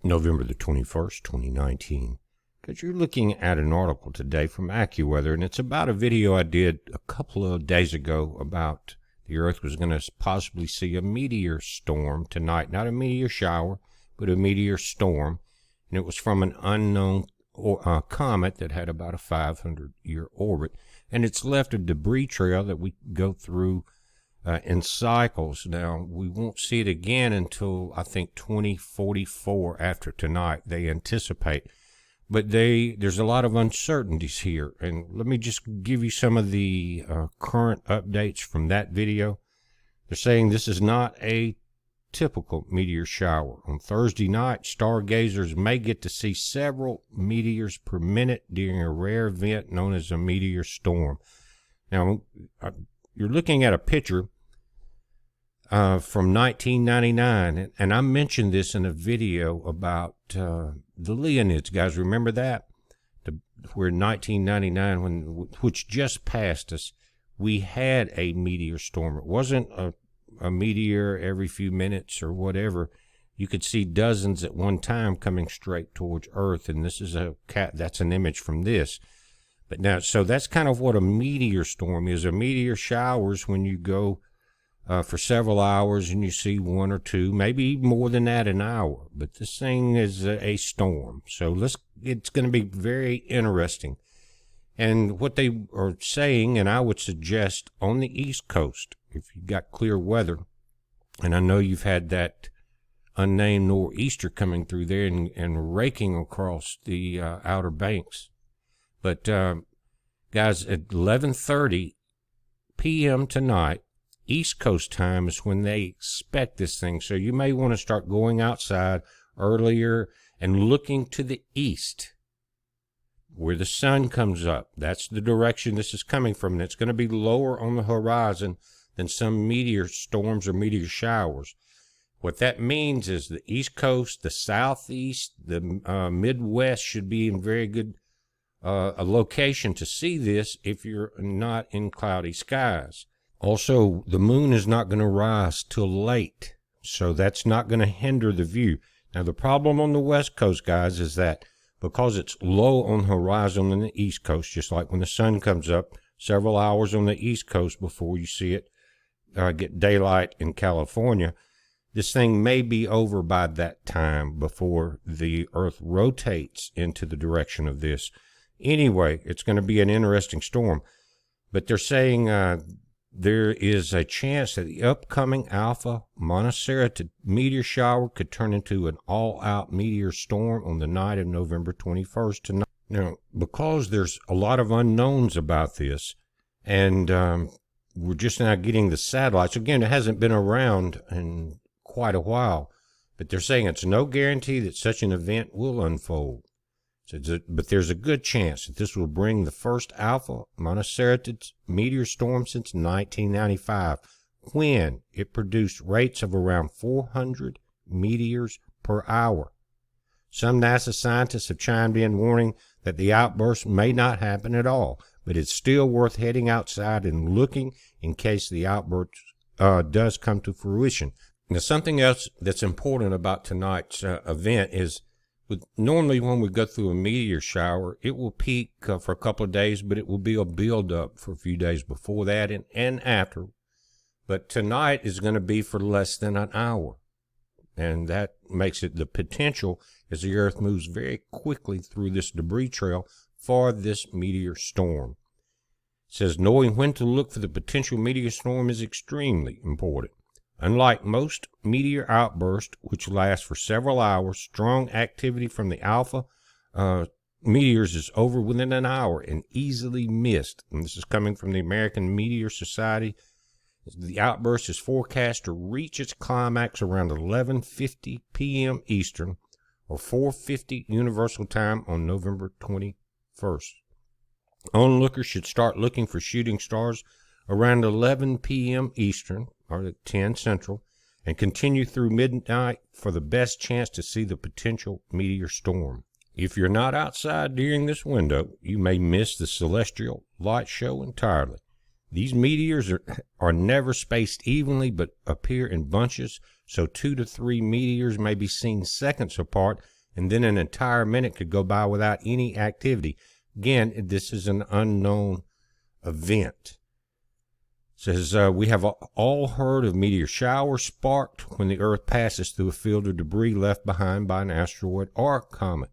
November the 21st, 2019. Because you're looking at an article today from AccuWeather, and it's about a video I did a couple of days ago about the Earth was going to possibly see a meteor storm tonight. Not a meteor shower, but a meteor storm. And it was from an unknown comet that had about a 500-year orbit. And it's left a debris trail that we go through in cycles. Now, we won't see it again until, I think, 2044 after tonight, they anticipate. But there's a lot of uncertainties here. And let me just give you some of the current updates from that video. They're saying this is not a typical meteor shower. On Thursday night, stargazers may get to see several meteors per minute during a rare event known as a meteor storm. Now, you're looking at a picture from 1999, and I mentioned this in a video about the Leonids. Guys, remember that? Where in 1999, which just passed us, we had a meteor storm. It wasn't a meteor every few minutes or whatever. You could see dozens at one time coming straight towards Earth, and this is that's an image from this. But now, so that's kind of what a meteor storm is. A meteor showers when you go for several hours and you see one or two, maybe more than that, an hour. But this thing is a storm. So it's going to be very interesting. And what they are saying, and I would suggest on the East Coast, if you've got clear weather, and I know you've had that unnamed nor'easter coming through there and raking across the Outer Banks. But guys, at 11:30 p.m. tonight, East Coast time is when they expect this thing. So you may want to start going outside earlier and looking to the east where the sun comes up. That's the direction this is coming from. And it's going to be lower on the horizon than some meteor storms or meteor showers. What that means is the East Coast, the Southeast, the Midwest should be in very good a location to see this if you're not in cloudy skies. Also, the moon is not going to rise till late, so that's not going to hinder the view. Now, the problem on the West Coast, guys, is that because it's low on the horizon on the East Coast, just like when the sun comes up, several hours on the East Coast before you see it get daylight in California, this thing may be over by that time before the Earth rotates into the direction of this. Anyway, it's going to be an interesting storm. But they're saying there is a chance that the upcoming Alpha Monoceroid meteor shower could turn into an all-out meteor storm on the night of November 21st tonight. Now, because there's a lot of unknowns about this, and we're just now getting the satellites. Again, it hasn't been around in quite a while, but they're saying it's no guarantee that such an event will unfold. But there's a good chance that this will bring the first Alpha Monoceroid meteor storm since 1995, when it produced rates of around 400 meteors per hour. Some NASA scientists have chimed in warning that the outburst may not happen at all, but it's still worth heading outside and looking in case the outburst does come to fruition. Now, something else that's important about tonight's event is normally when we go through a meteor shower, it will peak for a couple of days, but it will be a build-up for a few days before that and after. But tonight is going to be for less than an hour. And that makes it the potential as the Earth moves very quickly through this debris trail for this meteor storm. It says knowing when to look for the potential meteor storm is extremely important. Unlike most meteor outbursts, which last for several hours, strong activity from the alpha meteors is over within an hour and easily missed. And this is coming from the American Meteor Society. The outburst is forecast to reach its climax around 11:50 p.m. Eastern or 4:50 Universal Time on November 21st. Onlookers should start looking for shooting stars around 11 p.m. Eastern, or 10 Central, and continue through midnight for the best chance to see the potential meteor storm. If you're not outside during this window, you may miss the celestial light show entirely. These meteors are never spaced evenly but appear in bunches, So 2 to 3 meteors may be seen seconds apart, and then an entire minute could go by without any activity. Again, this is an unknown event. It says, we have all heard of meteor showers sparked when the Earth passes through a field of debris left behind by an asteroid or comet.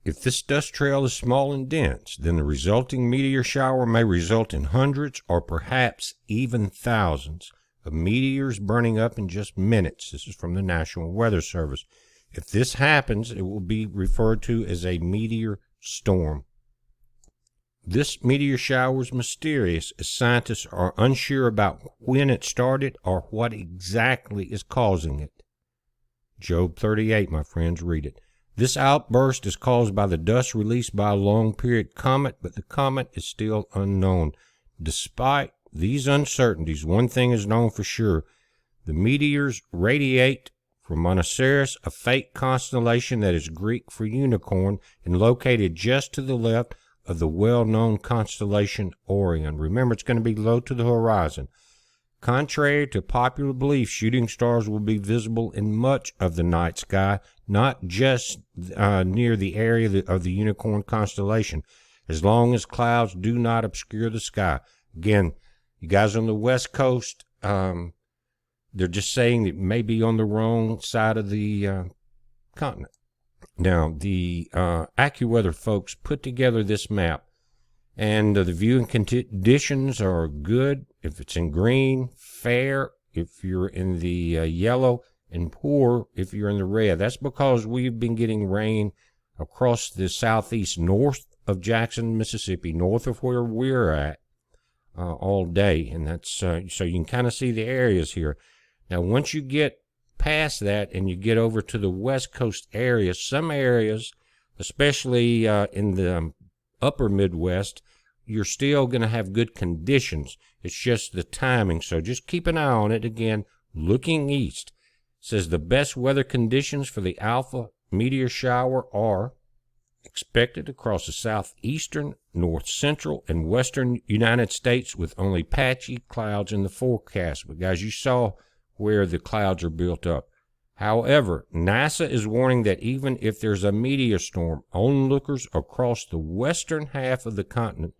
If this dust trail is small and dense, then the resulting meteor shower may result in hundreds or perhaps even thousands of meteors burning up in just minutes. This is from the National Weather Service. If this happens, it will be referred to as a meteor storm. This meteor shower is mysterious, as scientists are unsure about when it started or what exactly is causing it. Job 38, my friends, read it. This outburst is caused by the dust released by a long-period comet, but the comet is still unknown. Despite these uncertainties, one thing is known for sure. The meteors radiate from Monoceros, a fake constellation that is Greek for unicorn and located just to the left of the well-known constellation Orion. Remember, it's going to be low to the horizon. Contrary to popular belief, shooting stars will be visible in much of the night sky, not just near the area of the unicorn constellation, as long as clouds do not obscure the sky. Again, you guys on the West Coast, they're just saying that it may be on the wrong side of the continent. Now, the AccuWeather folks put together this map, and the viewing conditions are good if it's in green, fair if you're in the yellow, and poor if you're in the red. That's because we've been getting rain across the southeast, north of Jackson, Mississippi, north of where we're at all day, and that's so you can kind of see the areas here. Now, once you get past that and you get over to the West Coast areas, some areas, especially in the upper Midwest, you're still going to have good conditions. It's just the timing. So just keep an eye on it. Again, looking east. It says the best weather conditions for the alpha meteor shower are expected across the southeastern, north central, and western United States, with only patchy clouds in the forecast. But guys, you saw where the clouds are built up. However, NASA is warning that even if there's a meteor storm, onlookers across the western half of the continent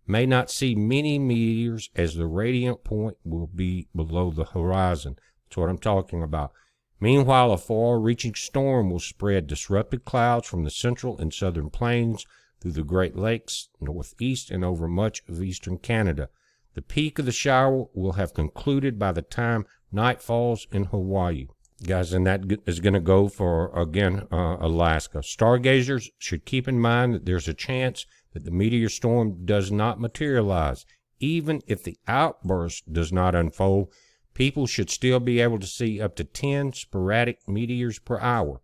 may not see many meteors, as the radiant point will be below the horizon. That's what I'm talking about. Meanwhile, a far-reaching storm will spread disrupted clouds from the central and southern plains through the Great Lakes, northeast, and over much of eastern Canada. The peak of the shower will have concluded by the time night falls in Hawaii. Guys, and that is going to go for, again, Alaska. Stargazers should keep in mind that there's a chance that the meteor storm does not materialize. Even if the outburst does not unfold, people should still be able to see up to 10 sporadic meteors per hour.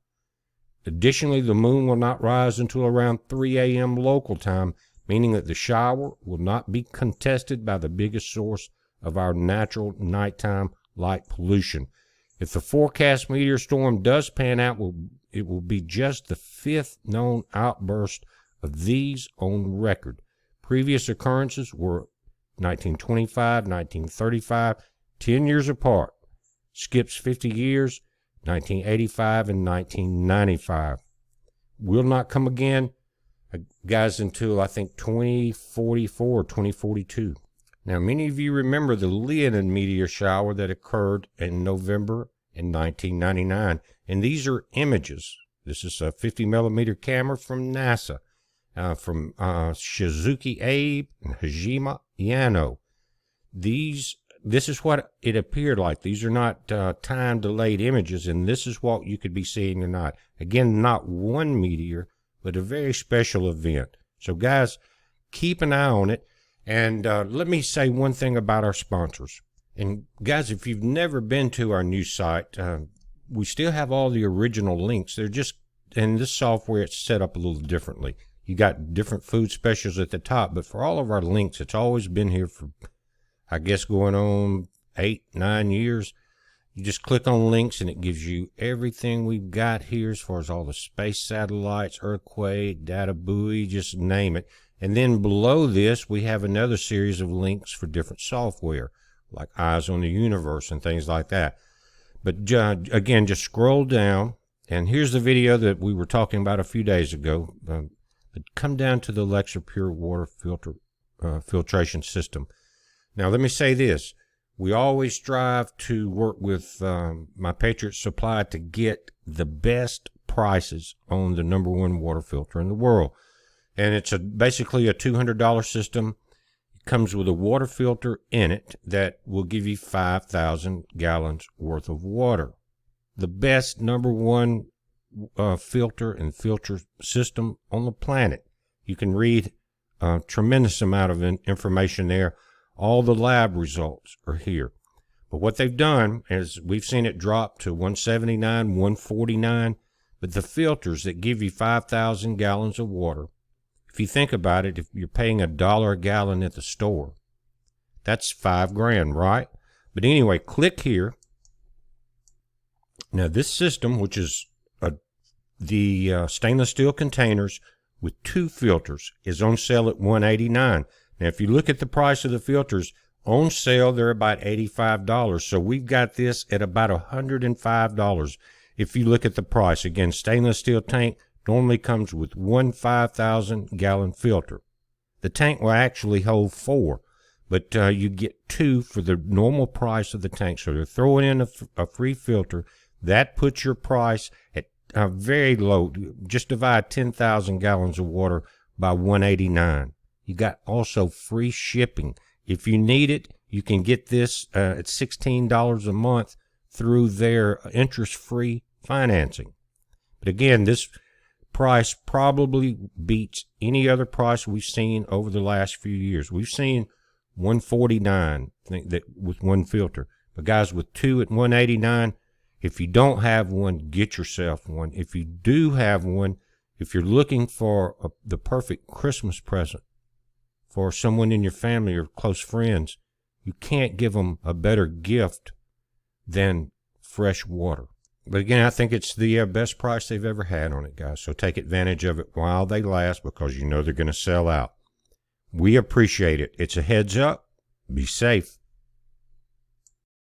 Additionally, the moon will not rise until around 3 a.m. local time, meaning that the shower will not be contested by the biggest source of our natural nighttime light pollution. If the forecast meteor storm does pan out, it will be just the 5th known outburst of these on record. Previous occurrences were 1925, 1935, 10 years apart. Skips 50 years, 1985 and 1995. Will not come again, guys, until I think 2044 or 2042. Now, many of you remember the Leonid meteor shower that occurred in November in 1999. And these are images. This is a 50-millimeter camera from NASA, from Shizuki Abe and Hajime Yano. This is what it appeared like. These are not time-delayed images, and this is what you could be seeing tonight. Again, not one meteor, but a very special event. So, guys, keep an eye on it. And let me say one thing about our sponsors. And guys, if you've never been to our new site, we still have all the original links. They're just, in this software, it's set up a little differently. You got different food specials at the top, but for all of our links, it's always been here for, I guess, going on 8-9 years. You just click on links and it gives you everything we've got here as far as all the space satellites, earthquake, data buoy, just name it. And then below this, we have another series of links for different software, like Eyes on the Universe and things like that. But again, just scroll down, and here's the video that we were talking about a few days ago. But come down to the Alexa Pure Water Filtration System. Now, let me say this. We always strive to work with my Patriot Supply to get the best prices on the #1 water filter in the world. And it's basically a $200 system. Comes with a water filter in it that will give you 5,000 gallons worth of water. The best #1 filter and filter system on the planet. You can read a tremendous amount of information there. All the lab results are here. But what they've done is we've seen it drop to $179, $149, but the filters that give you 5,000 gallons of water, if you think about it, if you're paying $1 a gallon at the store, that's $5 grand, right? But anyway, click here. Now this system, which is the stainless steel containers with 2 filters, is on sale at $189. Now if you look at the price of the filters, on sale they're about $85. So we've got this at about $105 if you look at the price. Again, stainless steel tank normally comes with one 5,000 gallon filter. The tank will actually hold 4, but you get 2 for the normal price of the tank. So they're throwing in a free filter. That puts your price at very low. Just divide 10,000 gallons of water by $189. You got also free shipping. If you need it, you can get this at $16 a month through their interest-free financing. But again, this price probably beats any other price we've seen over the last few years. We've seen $149 with 1 filter. But guys, with 2 at $189, if you don't have one, get yourself one. If you do have one, if you're looking for the perfect Christmas present for someone in your family or close friends, you can't give them a better gift than fresh water. But again, I think it's the best price they've ever had on it, guys. So take advantage of it while they last, because you know they're going to sell out. We appreciate it. It's a heads up. Be safe.